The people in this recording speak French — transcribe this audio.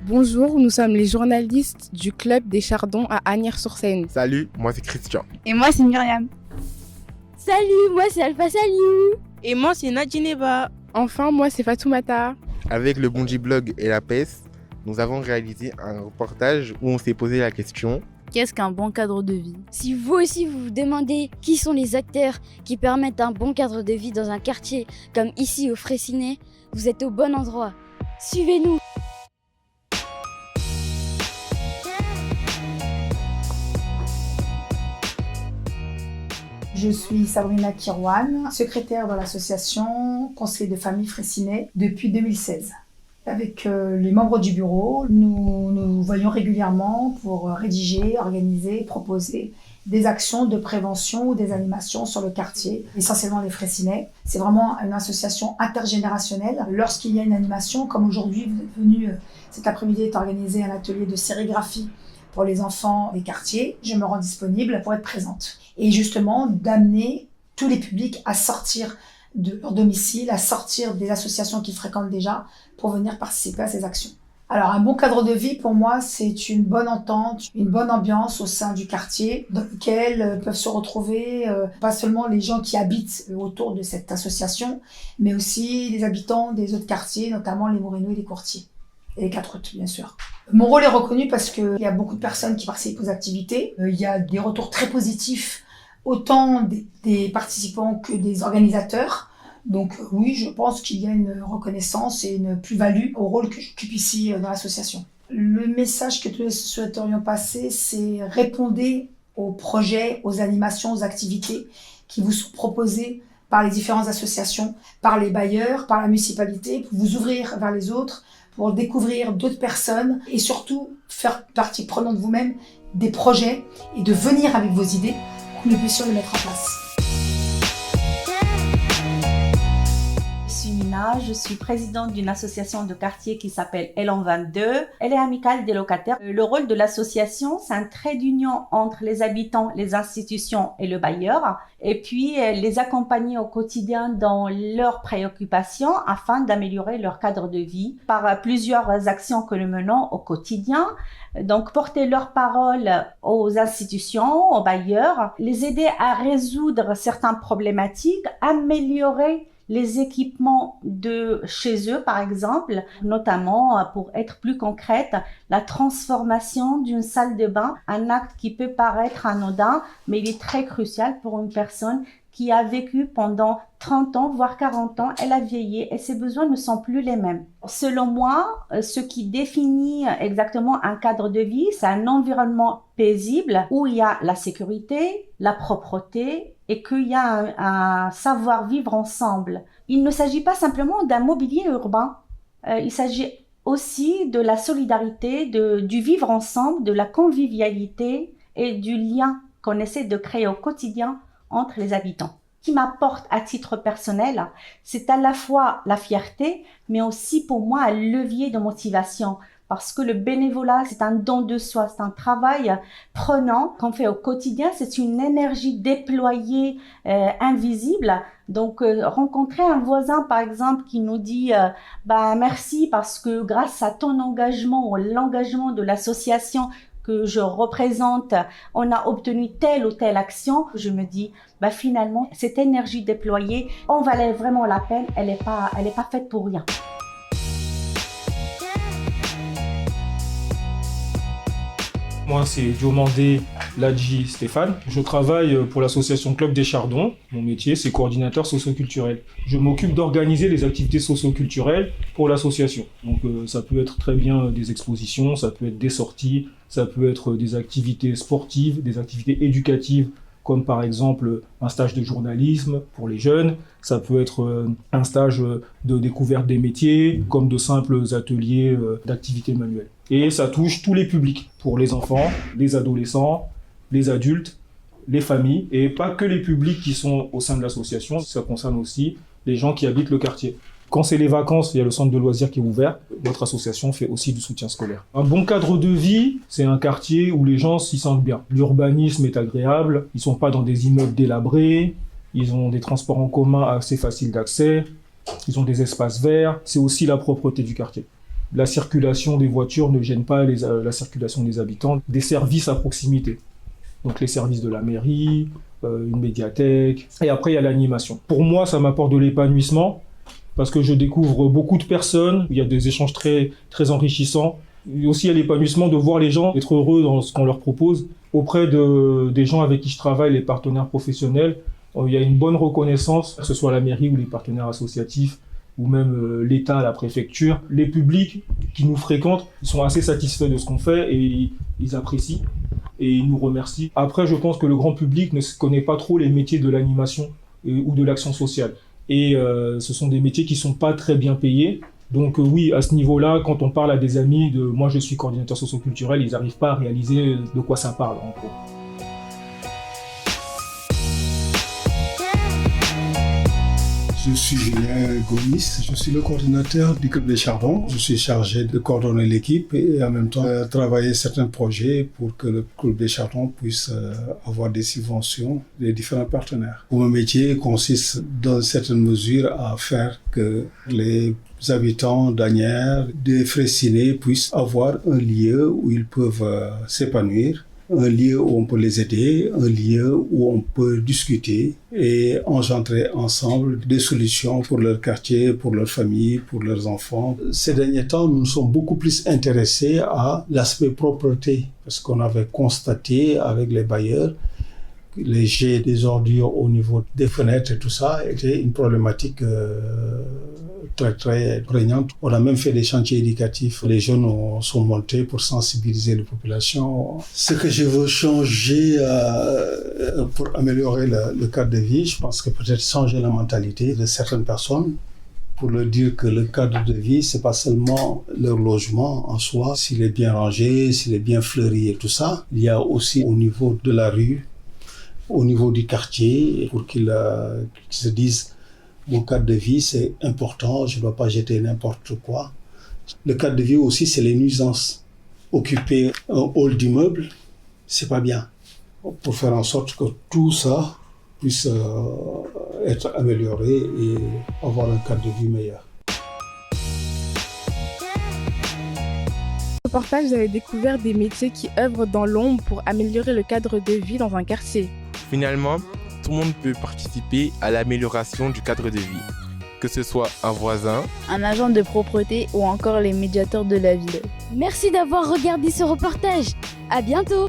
Bonjour, nous sommes les journalistes du Club des Chardons à Asnières-sur-Seine. Salut, moi c'est Christian. Et moi c'est Myriam. Salut, moi c'est Alpha Saliou. Et moi c'est Nadjineba. Enfin, moi c'est Fatoumata. Avec le Bonji Blog et la PES, nous avons réalisé un reportage où on s'est posé la question: qu'est-ce qu'un bon cadre de vie? Si vous aussi vous vous demandez qui sont les acteurs qui permettent un bon cadre de vie dans un quartier comme ici au Fraissinet, vous êtes au bon endroit. Suivez-nous. Je suis Sabrina Kirouane, secrétaire dans l'association Conseil de famille Fraissinet depuis 2016. Avec les membres du bureau, nous nous voyons régulièrement pour rédiger, organiser, proposer des actions de prévention ou des animations sur le quartier, essentiellement les Fraissinet. C'est vraiment une association intergénérationnelle. Lorsqu'il y a une animation, comme aujourd'hui, vous êtes venus cet après-midi, est organisé un atelier de sérigraphie pour les enfants des quartiers, je me rends disponible pour être présente. Et justement, d'amener tous les publics à sortir de leur domicile, à sortir des associations qu'ils fréquentent déjà pour venir participer à ces actions. Alors, un bon cadre de vie, pour moi, c'est une bonne entente, une bonne ambiance au sein du quartier, dans lequel peuvent se retrouver pas seulement les gens qui habitent autour de cette association, mais aussi les habitants des autres quartiers, notamment les Mourineux et les Courtiers. Et les 4 autres, bien sûr. Mon rôle est reconnu parce qu'il y a beaucoup de personnes qui participent aux activités. Il y a des retours très positifs, autant des participants que des organisateurs. Donc oui, je pense qu'il y a une reconnaissance et une plus-value au rôle que j'occupe ici dans l'association. Le message que nous souhaiterions passer, c'est répondez aux projets, aux animations, aux activités qui vous sont proposées par les différentes associations, par les bailleurs, par la municipalité, pour vous ouvrir vers les autres, pour découvrir d'autres personnes et surtout faire partie prenante de vous-même des projets et de venir avec vos idées pour que nous puissions les mettre en place. Je suis présidente d'une association de quartier qui s'appelle Elan 22. Elle est amicale des locataires. Le rôle de l'association, c'est un trait d'union entre les habitants, les institutions et le bailleur. Et puis, les accompagner au quotidien dans leurs préoccupations afin d'améliorer leur cadre de vie par plusieurs actions que nous menons au quotidien. Donc, porter leur parole aux institutions, aux bailleurs, les aider à résoudre certaines problématiques, améliorer les équipements de chez eux, par exemple, notamment pour être plus concrète, la transformation d'une salle de bain, un acte qui peut paraître anodin, mais il est très crucial pour une personne qui a vécu pendant 30 ans, voire 40 ans, elle a vieilli et ses besoins ne sont plus les mêmes. Selon moi, ce qui définit exactement un cadre de vie, c'est un environnement paisible où il y a la sécurité, la propreté et qu'il y a un savoir-vivre ensemble. Il ne s'agit pas simplement d'un mobilier urbain, il s'agit aussi de la solidarité, du vivre ensemble, de la convivialité et du lien qu'on essaie de créer au quotidien entre les habitants. Ce qui m'apporte à titre personnel, c'est à la fois la fierté, mais aussi pour moi un levier de motivation. Parce que le bénévolat, c'est un don de soi, c'est un travail prenant qu'on fait au quotidien, c'est une énergie déployée, invisible. Donc, rencontrer un voisin, par exemple, qui nous dit merci parce que grâce à ton engagement ou l'engagement de l'association que je représente, on a obtenu telle ou telle action, je me dis, finalement, cette énergie déployée, en valait vraiment la peine, elle est pas faite pour rien. Moi, c'est Diomandé Ladji Stéphane. Je travaille pour l'association Club des Chardons. Mon métier, c'est coordinateur socio-culturel. Je m'occupe d'organiser les activités socio-culturelles pour l'association. Donc, ça peut être très bien des expositions, ça peut être des sorties, ça peut être des activités sportives, des activités éducatives, comme par exemple un stage de journalisme pour les jeunes. Ça peut être un stage de découverte des métiers, comme de simples ateliers d'activités manuelles. Et ça touche tous les publics, pour les enfants, les adolescents, les adultes, les familles, et pas que les publics qui sont au sein de l'association, ça concerne aussi les gens qui habitent le quartier. Quand c'est les vacances, il y a le centre de loisirs qui est ouvert. Notre association fait aussi du soutien scolaire. Un bon cadre de vie, c'est un quartier où les gens s'y sentent bien. L'urbanisme est agréable, ils sont pas dans des immeubles délabrés, ils ont des transports en commun assez faciles d'accès, ils ont des espaces verts, c'est aussi la propreté du quartier. la circulation des voitures ne gêne pas la circulation des habitants, des services à proximité. Donc les services de la mairie, une médiathèque, et après il y a l'animation. Pour moi, ça m'apporte de l'épanouissement, parce que je découvre beaucoup de personnes, il y a des échanges très, très enrichissants. Et aussi, il y a l'épanouissement de voir les gens être heureux dans ce qu'on leur propose. Auprès des gens avec qui je travaille, les partenaires professionnels, il y a une bonne reconnaissance, que ce soit la mairie ou les partenaires associatifs, ou même l'État, la préfecture. Les publics qui nous fréquentent sont assez satisfaits de ce qu'on fait et ils apprécient et ils nous remercient. Après, je pense que le grand public ne connaît pas trop les métiers de l'animation ou de l'action sociale. Et ce sont des métiers qui ne sont pas très bien payés. Donc oui, à ce niveau-là, quand on parle à des amis de « moi je suis coordinateur socio-culturel », ils n'arrivent pas à réaliser de quoi ça parle en gros. Je suis Julien Gomis, je suis le coordinateur du Club des Chardons. Je suis chargé de coordonner l'équipe et en même temps travailler certains projets pour que le Club des Chardons puisse avoir des subventions des différents partenaires. Mon métier consiste dans certaines mesures à faire que les habitants d'Asnières, des Fraissinet puissent avoir un lieu où ils peuvent s'épanouir, un lieu où on peut les aider, un lieu où on peut discuter et engendrer ensemble des solutions pour leur quartier, pour leur famille, pour leurs enfants. Ces derniers temps, nous nous sommes beaucoup plus intéressés à l'aspect propreté, parce qu'on avait constaté avec les bailleurs les jets des ordures au niveau des fenêtres et tout ça était une problématique très très prégnante. On a même fait des chantiers éducatifs. Les jeunes sont montés pour sensibiliser les populations. Ce que je veux changer pour améliorer le cadre de vie, je pense que peut-être changer la mentalité de certaines personnes pour leur dire que le cadre de vie, c'est pas seulement leur logement en soi, s'il est bien rangé, s'il est bien fleuri et tout ça. Il y a aussi au niveau de la rue, au niveau du quartier, pour qu'ils se disent mon cadre de vie c'est important, je ne dois pas jeter n'importe quoi. Le cadre de vie aussi c'est les nuisances. Occuper un hall d'immeuble, c'est pas bien. Pour faire en sorte que tout ça puisse être amélioré et avoir un cadre de vie meilleur. Au reportage, vous avez découvert des métiers qui œuvrent dans l'ombre pour améliorer le cadre de vie dans un quartier. Finalement, tout le monde peut participer à l'amélioration du cadre de vie, que ce soit un voisin, Un agent de propreté ou encore les médiateurs de la ville. Merci d'avoir regardé ce reportage. À bientôt.